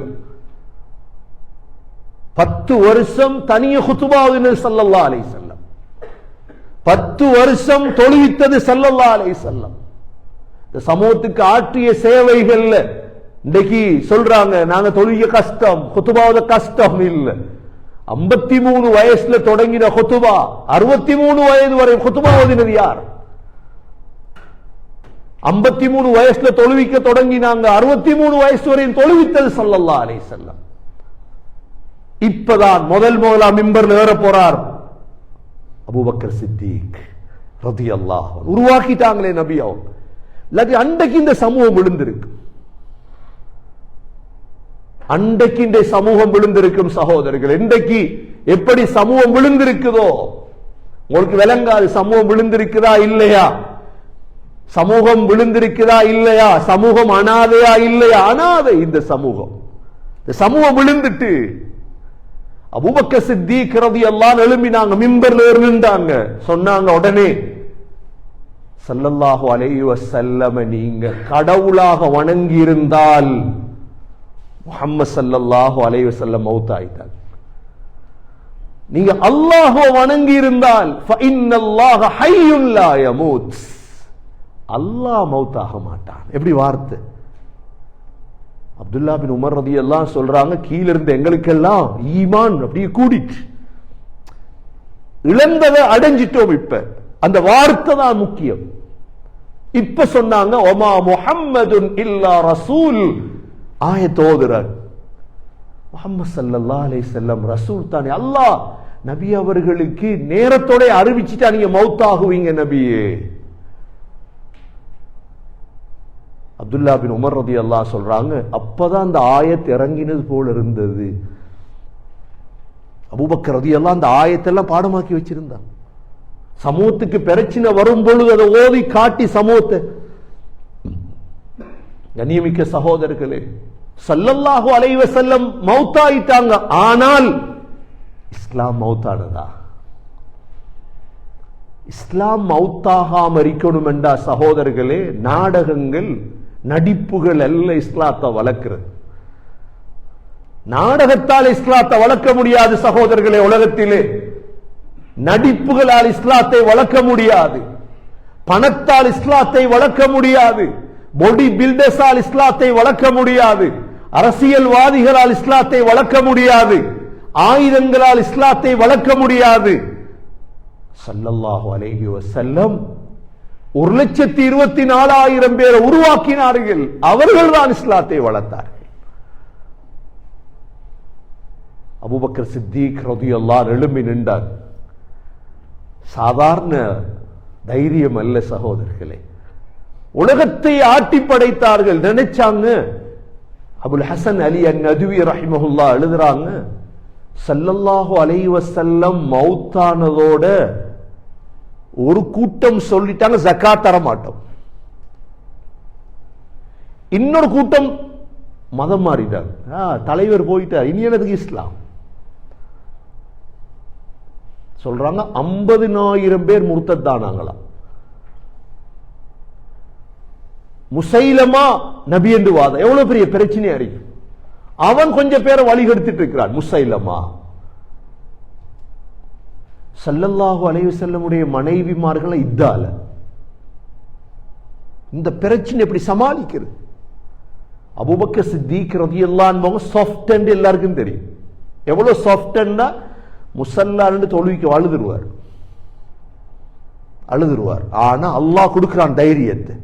10 வருஷம் தனிய குத்துபா ஓதினது ஸல்லல்லாஹு அலைஹி வஸல்லம். 10 வருஷம் தொழுவித்தது ஸல்லல்லாஹு அலைஹி வஸல்லம். இந்த சமூகத்துக்கு ஆற்றிய சேவைகள்ல இன்னைக்கு சொல்றாங்க நாங்க தொழுவிய கஷ்டம், குத்துபாவது கஷ்டம் இல்ல. 53 வயசுல தொடங்கின குத்துபா 63 வயது வரை குத்துபா ஓதினது யார்? 53 வயசுல தொழுவிக்க தொடங்கினாங்க. 63 வயசு வரையும் தொழுவித்தது ஸல்லல்லாஹு அலைஹி வஸல்லம். இப்பதான் முதலா மிம்பர்ல ஏற போறார் அபூபக்கர் சித்திக் ரலியல்லாஹு அன்ஹு. உருவாக்கிட்டாங்களே நபி அவங்க. இல்லாட்டி அன்றைக்கு இந்த சமூகம் விழுந்திருக்கு. அன்றைக்கு இந்த சமூகம் விழுந்திருக்கும் சகோதரர்கள். இன்றைக்கு எப்படி சமூகம் விழுந்திருக்குதோ உங்களுக்கு விளங்காது. சமூகம் விழுந்திருக்குதா இல்லையா? சமூகம் விழுந்திருக்குதா இல்லையா? சமூகம் அனாதையா இல்லையா? அனாதை இந்த சமூகம். இந்த சமூகம் விழுந்துட்டு அபூபக்கர் சித்திக் ரலியல்லாஹு அன்ஹு எழும்பினாங்க. மிம்பர்ல நின்றாங்க. சொன்னாங்க உடனே, ஸல்லல்லாஹு அலைஹி வஸல்லம் நீங்க கடவுளாக வணங்கி இருந்தால் முஹம்மது ஸல்லல்லாஹு அலைஹி வஸல்லம் மௌத்தாயிட்டாங்க. நீங்க அல்லாஹ்வை வணங்கி இருந்தால் ஃபஇன்னல்லாஹ ஹய்யுன் லா யமூத், அல்லாஹ் மௌத்தாக மாட்டான். எப்படி வார்த்தை? அப்துல்லா பின் உமர் ரலியல்லாஹு சொல்றாங்க, கீழ இருந்து எங்களுக்கெல்லாம் ஈமான் அப்படியே கூடிட்டு இழந்ததை அடைஞ்சிட்டோம். இப்ப அந்த வார்த்தை தான் முக்கியம். இப்ப சொன்னாங்க ஒமா முஹம்மதுன் இல்லா ரசூல். ஆயத்தோதுறார் முஹம்மது ஸல்லல்லாஹு அலைஹி வஸல்லம் ரசூல் தானே. அல்லாஹ் நபி அவர்களுக்கு நேரத்தோட அறிவிச்சிட்டா நீங்க மௌத்தாகுவீங்க நபியே. அப்துல்லா பின் உமர் ரலியல்லாஹு சொல்றாங்க, அப்பதான் அந்த ஆயத் இறங்கினது போல இருந்தது. அபூபக்கர் ரலியல்லாஹு அந்த ஆயத்தெல்லாம் பாடமாக்கி வச்சிருந்தாங்க. சமூகத்துக்கு பிரச்சனை வரும் பொழுது அதை ஓதி காட்டி சமூகத்தை. கண்ணியமிக்க சகோதரர்களே, ஸல்லல்லாஹு அலைஹி வஸல்லம் மௌத்தாயிட்டாங்க. ஆனால் இஸ்லாம் மௌத்தானதா? இஸ்லாம் மௌத்தாகாம இருக்கணும் என்றா சகோதரர்களே, நாடகங்கள் நடிப்புகள் அல்ல இஸ்லாத்தை வளர்க்கிறது. நாடகத்தால் இஸ்லாத்தை வளர்க்க முடியாது சகோதரர்களே. உலகத்திலே நடிப்புகளால் இஸ்லாத்தை வளர்க்க முடியாது. பணத்தால் இஸ்லாத்தை வளர்க்க முடியாது. பாடி பில்டர்ஸால் இஸ்லாத்தை வளர்க்க முடியாது. அரசியல்வாதிகளால் இஸ்லாத்தை வளர்க்க முடியாது. ஆயுதங்களால் இஸ்லாத்தை வளர்க்க முடியாது. ஸல்லல்லாஹு அலைஹி வஸல்லம் 1,24,000 பேரை உருவாக்கினார்கள். அவர்கள் தான் இஸ்லாத்தை வளர்த்தார்கள். அபூபக்கர் சித்திக் ரலியல்லாஹு அன்ஹு எழும்பி நின்றார். சாதாரண தைரியம் அல்ல சகோதரர்களே. உலகத்தை ஆட்டி படைத்தார்கள். நினைச்சாங்க. அபுல் ஹசன் அலி அன்-நதுவி ரஹிமஹுல்லாஹ் எழுதுறாங்க, ஸல்லல்லாஹு அலைஹி வஸல்லம் மௌத்தானதோட ஒரு கூட்டம் சொல்லிட்டாங்க, ஜகாத் தர மாட்டோம். இன்னொரு கூட்டம் மதம் மாறிட்டார், தலைவர் போயிட்டார், இனி எனக்கு இஸ்லாம் சொல்றாங்க. 50,000 பேர் முர்த்தத்தானாங்களாம். முசைலமா நபி என்று வாதம் எவ்வளவு பெரிய பிரச்சனை அறிவு. அவன் கொஞ்சம் பேரை வழிகெடுத்துட்டு இருக்கிறான். முசைலமா ஸல்லல்லாஹு அலைஹி வஸல்லமுடைய மனைவிமார்களை இத்தால இந்த பிரச்சனை எப்படி சமாளிக்கிறது? அபூபக்கர் சித்திக் ரலியல்லாஹு அன்ஹு சாஃப்ட் என்று எல்லாருக்கும் தெரியும். எவ்வளவு சாஃப்ட்னா முஸல்லான்னு தொழுவிக்கு அழுதுருவார். ஆனா அல்லாஹ் கொடுக்கிறான் தைரியத்தை.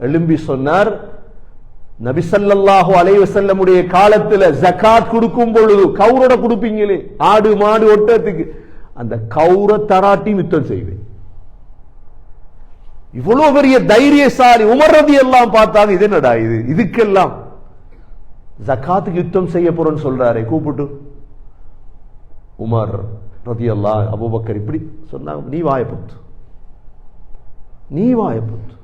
எழும்பி சொன்னார், நபி ஸல்லல்லாஹு அலைஹி வஸல்லமுடைய காலத்துல ஜகாத் கொடுக்கும் பொழுது கௌரோட கொடுப்பீங்களே, ஆடு மாடு ஒட்டத்துக்கு, அந்த கௌர தராட்டி யுத்தம் செய்வேன். இவ்வளவு பெரிய தைரியசாலி உமர் ரலியல்லாஹு பார்த்தாங்க, இது என்னடா இது, இதுக்கெல்லாம் ஜகாத்துக்கு யுத்தம் செய்ய போறேன்னு சொல்றாரு. கூப்பிட்டு உமர் ரலியல்லாஹு அபூபக்கர் இப்படி சொன்னாங்க, நீ வாயப்பத்து.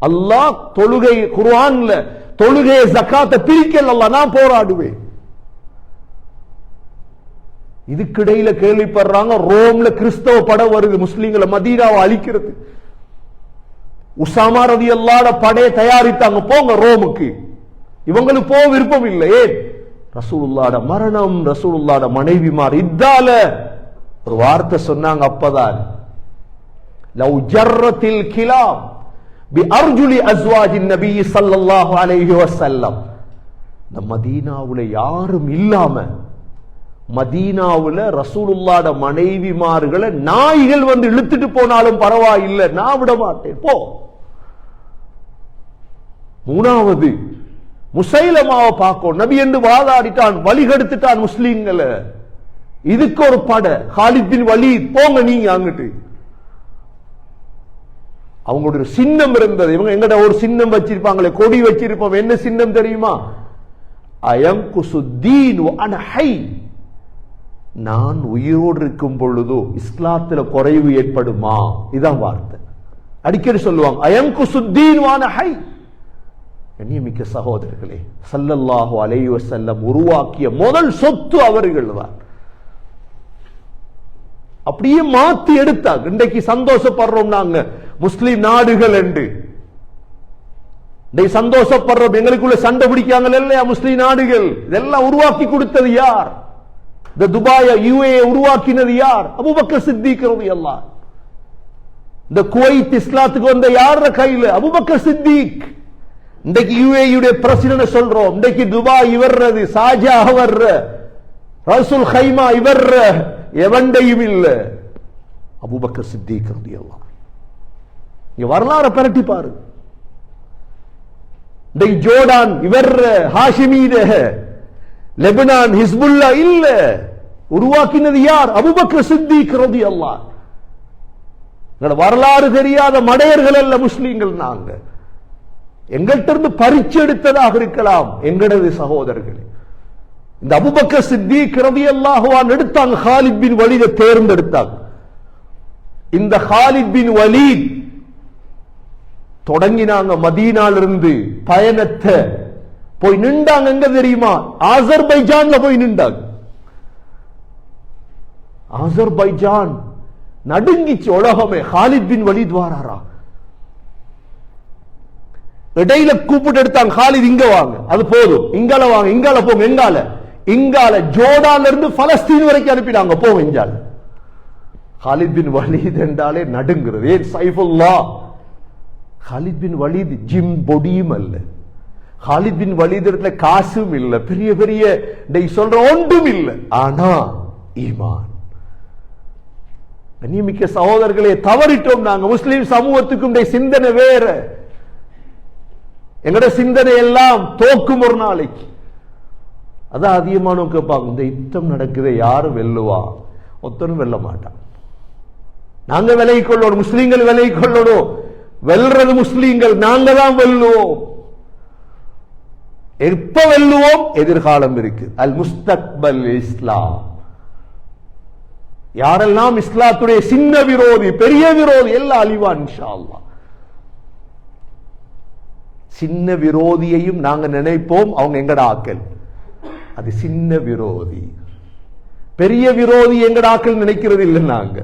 அல்லாஹ் தொழுகை குர்ஆன்ல தொழுகை ஜகாத்தை பிரிக்கல, அல்லாஹ் நான் போராடுவேன். இதுக்கிடையில கேள்விப்படுறாங்க ரோம்ல கிறிஸ்தவ படை வருது, முஸ்லிம்களை மதீனாவை அழிக்கிறது. உசாமா ரலியல்லாஹு படையை தயாரித்தாங்க, போங்க ரோமுக்கு. இவங்களுக்கு போக விருப்பம் இல்லை. ஏன்? ரசூலுல்லாஹ்ட மரணம், ரசூலுல்லாஹ்ட மனைவிமார் இத்தால ஒரு வார்த்தை சொன்னாங்க. அப்பதான் லவ் ஜர்ரத்தில் கிலாம் பிஅர்ஜுலி அஸ்வாஜின் நபி ஸல்லல்லாஹு அலைஹி வஸல்லம், இந்த மதீனாவுல யாரும் இல்லாம மதீனாவுல ரசூலுல்லாஹ்ட மனைவிமார்களை நாய்கள் வந்து இழுத்துட்டு போனாலும் பரவாயில்லை, நான் விட மாட்டேன், போ. மூணாவது முசைலமாவை பார்க்கும், நபி என்று வாதாடிட்டான், வழிகெடுத்துட்டான் முஸ்லீம்களை. இதுக்கு ஒரு படை, காலித் பின் வலீத், போங்க நீங்க அங்கிட்டு. அவங்களுடைய சின்னம் இருந்தது. இவங்க எங்கட ஒரு சின்னம் வச்சிருப்பாங்களே, கொடி வச்சிருப்போம். என்ன சின்னம் தெரியுமா? அயங்குசுத்தீன் வ அன ஹை, நான் உயிரோடு இருக்கும் பொழுதோ இஸ்லாத்துல குறைவு ஏற்படுமா? இதான் வார்த்தை. அடிக்கடி சொல்லுவாங்க அயங்குசுத்தீன் வ அன ஹை. கண்ணியமிக்க சகோதரர்களே, ஸல்லல்லாஹு அலைஹி வஸல்லம் உருவாக்கிய முதல் சொத்து அவர்கள் தான். அப்படியே மாத்தி எடுத்தாங்க. இன்றைக்கு சந்தோஷப்படுறோம் நாங்க முஸ்லிம் நாடுகள் என்று, இன்றைக்கு சந்தோஷப்படுறோம். எங்களுக்குள்ள சண்டை பிடிக்காங்க இல்லையா முஸ்லிம் நாடுகள்? இதெல்லாம் உருவாக்கி கொடுத்தது யார்? இந்த துபாய் யுஏ உருவாக்கினது யார்? அபூபக்கர் சித்திக் ரலியல்லாஹு. இந்த குவைத் இஸ்லாத்துக்கு வந்த யார கையில? அபூபக்கர் சித்திக். இன்றைக்கு யுஏயுடைய பிரசிடென்ட் சொல்றோம். இன்றைக்கு துபாய் இவர்றது, சாஜா வர்ற, ரசூல் கைமா இவர்ற, எவண்டையும் இல்ல, அபூபக்கர் சித்திக் ரலியல்லாஹு. இங்க வரலாறு பரட்டி பாரு. இன்றைக்கு ஜோர்டான் இவர்ற, ஹாஷிமீத, லெபனான் ஹிஸ்புல்லா இல்ல, உருவாக்கினது யார்? அபூபக்கர் சித்திக் ரலியல்லாஹு. வரலாறு தெரியாத மடையர்கள் அல்ல முஸ்லீம்கள். நாங்க எங்கள்கிட்ட இருந்து பறிச்சு எடுத்ததாக இருக்கலாம் எங்களது சகோதரர்களே. இந்த அபூபக்கர் சித்திக் ரலியல்லாஹு அன்ஹு எடுத்தாங்க, காலித் பின் வலீதை தேர்ந்தெடுத்தாங்க. இந்த காலித் பின் வலீத் தொடங்கினாங்க மதீனாலிருந்து பயணத்தை. போய் நின்றாங்க எங்க தெரியுமா? ஆசர்பைஜான்ல போய் நின்றாங்க. ஆசர்பைஜான் நடுங்கிச்சு உலகமே. காலித் பின் வலீத் வாராரா, இடையில கூப்பிட்டு எடுத்தாங்க. காலித் இங்க வாங்க, அது போதும், இங்கால வாங்க, இங்கால போங்க, இங்கால ஜோர்டான்ல இருந்து பலஸ்தீன் வரைக்கும் அனுப்பினாங்க, போங்க இங்கால. காலித் பின் வலீத் என்றாலே நடுங்கிறது. ஏன்? சைஃபுல்லாஹ். காலித் பின் வலீத் ஜிம் பொடியும் அல்ல. காலித் பின் வலீத் இடத்துல காசும் இல்ல, பெரிய பெரிய சொல்ற ஒன்றும் இல்ல, ஆனா ஈமான். கண்ணியமிக்க சகோதரர்களே, தவறிட்டோம் நாங்க. முஸ்லிம் சமூகத்துக்கும் சிந்தனை வேற. எங்கட சிந்தனை எல்லாம் தோக்கும் ஒரு நாளைக்கு. அதான் அதிகமான கேட்பாங்க, இந்த யுத்தம் நடக்குது, யாரும் வெல்லுவா? ஒத்தனும் வெல்ல மாட்டான். நாங்க விலகி கொள்ளணும், முஸ்லீம்கள் விலகி கொள்ளணும். வெல்றது முஸ்லீம்கள், நாங்க தான் வெல்லுவோம். எப்ப வெல்லுவோம்? எதிர்காலம் இருக்கு. அல் முஸ்தக்பல் இஸ்லாம். யாரெல்லாம் இஸ்லாத்துடைய சின்ன விரோதி, பெரிய விரோதி, எல்லாம் அழிவான் இன்ஷா அல்லாஹ். சின்ன விரோதியையும் நாங்க நினைப்போம் அவங்க எங்கட ஆக்கள். அது சின்ன விரோதி. பெரிய விரோதி எங்கட ஆக்கள் நினைக்கிறது இல்லை. நாங்க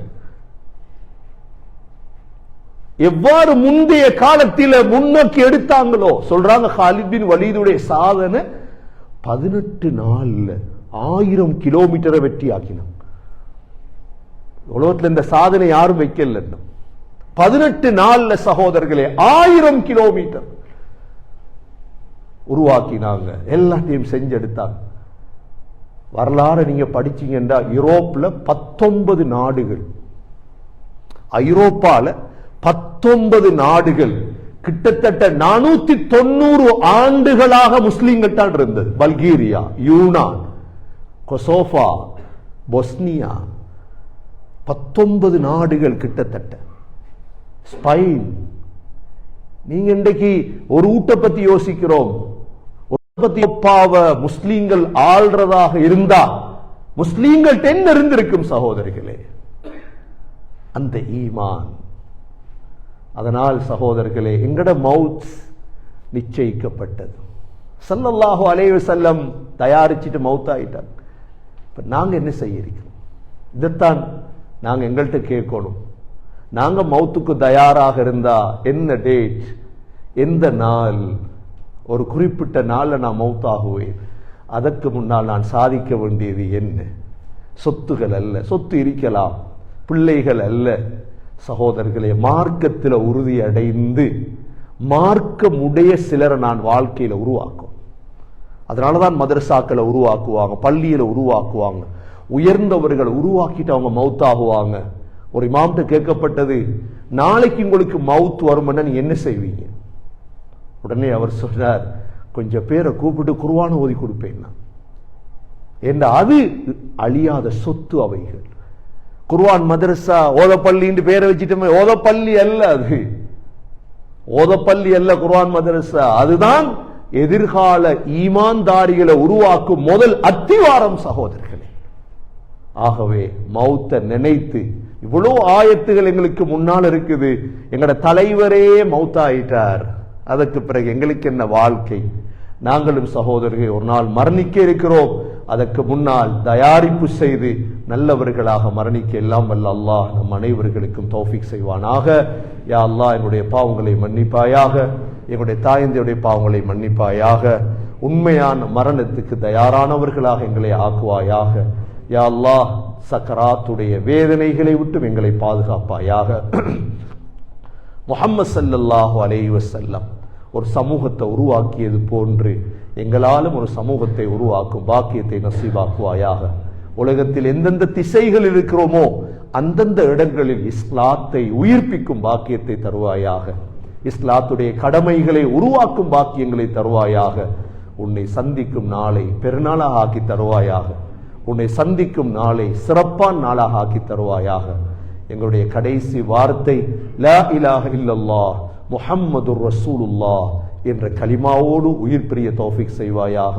எவ்வாறு முந்தைய காலத்தில் முன்னோக்கி எடுத்தாங்களோ சொல்றாங்க. காலித் பின் வலீதுடைய சாதனை 18 நாள்ல 1000 கிலோமீட்டரை வெற்றி ஆக்கினாங்க. உலகத்தில் இந்த சாதனை யாரும் வைக்கல. 18 நாள்ல சகோதரர்களே 1000 கிலோமீட்டர் உருவாக்கினாங்க. எல்லாத்தையும் செஞ்செடுத்தாங்க. வரலாறு நீங்க படிச்சீங்கன்னா யூரோப்ல 19 நாடுகள், ஐரோப்பால 19 நாடுகள் கிட்டத்தட்ட 490 ஆண்டுகளாக முஸ்லிம்கள் தான் இருந்தது. பல்கேரியா, யூனான், கொசோவா, பொஸ்னியா, 19 நாடுகள் கிட்டத்தட்ட. ஸ்பெயின். நீங்க இன்றைக்கு ஒரு ஊட்ட பத்தி யோசிக்கிறோம். முஸ்லீம்கள் ஆள்றதாக இருந்தா முஸ்லீம்கள் என்ன இருந்திருக்கும் சகோதரர்களே? அந்த ஈமான். அதனால் சகோதரர்களே எங்கட மவுத் நிச்சயிக்கப்பட்டது. ஸல்லல்லாஹு அலைஹி வஸல்லம் தயாரிச்சுட்டு மவுத் ஆயிட்டாங்க. இப்ப நாங்க என்ன செய்ய இருக்கிறோம்? இதைத்தான் நாங்க எங்கள்கிட்ட கேட்கணும். நாங்க மவுத்துக்கு தயாராக இருந்தா என்ன டேட், எந்த நாள், ஒரு குறிப்பிட்ட நாள்ல நான் மவுத்தாகுவேன். அதற்கு முன்னால் நான் சாதிக்க வேண்டியது என்ன? சொத்துகள் அல்ல. சொத்து இருக்கலாம், பிள்ளைகள் அல்ல. சகோதரர்களே, மார்க்கத்தில் உறுதி அடைந்து மார்க்கமுடைய சிலரை நான் வாழ்க்கையில உருவாக்கும். அதனாலதான் மதரசாக்களை உருவாக்குவாங்க, பள்ளியில உருவாக்குவாங்க, உயர்ந்தவர்களை உருவாக்கிட்டு அவங்க மவுத்தாகுவாங்க. ஒரு இமாம்கிட்ட கேட்கப்பட்டது, நாளைக்கு உங்களுக்கு மவுத் வரும்னா நீ என்ன செய்வீங்க? உடனே அவர் சொன்னார், கொஞ்சம் பேரை கூப்பிட்டு குர்ஆன் ஓதி கொடுப்பேன். என்ன? அது அழியாத சொத்து அவைகள். குர்ஆன் மதரசா ஓதப்பள்ளின்னு பேரை வச்சுட்டோமே, ஓதப்பள்ளி அல்ல அது. ஓதப்பள்ளி அல்ல குர்ஆன் மதரசா. அதுதான் எதிர்கால ஈமான்தாரிகளை உருவாக்கும் முதல் அத்திவாரம் சகோதரர்களே. ஆகவே மௌத்தை நினைத்து, இவ்வளவு ஆயத்துகள் எங்களுக்கு முன்னால் இருக்குது. எங்கட தலைவரே மௌத்தாயிட்டார், அதற்கு பிறகு எங்களுக்கு என்ன வாழ்க்கை? நாங்களும் சகோதரர்கள் ஒரு நாள் மரணிக்க இருக்கிறோம். அதற்கு முன்னால் தயாரிப்பு செய்து நல்லவர்களாக மரணிக்க எல்லாம் வல்ல அல்லாஹ் நம் அனைவர்களுக்கும் தௌஃபீக் செய்வானாக. யா அல்லாஹ், என்னுடைய பாவங்களை மன்னிப்பாயாக, எங்களுடைய தாயந்தையுடைய பாவங்களை மன்னிப்பாயாக, உண்மையான மரணத்துக்கு தயாரானவர்களாக எங்களை ஆக்குவாயாக. யா அல்லாஹ், சக்கராத்துடைய வேதனைகளை விட்டு எங்களை பாதுகாப்பாயாக. முஹம்மது ஸல்லல்லாஹு அலைஹி வஸல்லம் ஒரு சமூகத்தை உருவாக்கியது போன்று எங்களாலும் ஒரு சமூகத்தை உருவாக்கும் பாக்கியத்தை நசீபாக்குவாயாக. உலகத்தில் எந்தெந்த திசைகள் இருக்கிறோமோ அந்தந்த இடங்களில் இஸ்லாத்தை உயிர்ப்பிக்கும் பாக்கியத்தை தருவாயாக. இஸ்லாத்துடைய கடமைகளை உருவாக்கும் பாக்கியங்களை தருவாயாக. உன்னை சந்திக்கும் நாளை பெருநாளாக ஆக்கி தருவாயாக. உன்னை சந்திக்கும் நாளை சிறப்பான நாளாக ஆக்கி தருவாயாக. எங்களுடைய கடைசி வார்த்தை லா இலாஹ இல்லல்லாஹ் முஹம்மதுர் ரசூலுல்லாஹ் என்ற கலிமாவோடு உயிர் பிரிய தௌஃபீக் செய்வாயாக.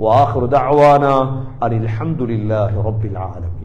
வ ஆகிரு தஅவானா அனில் ஹம்துலில்லாஹி ரப்பில் ஆலமீன்.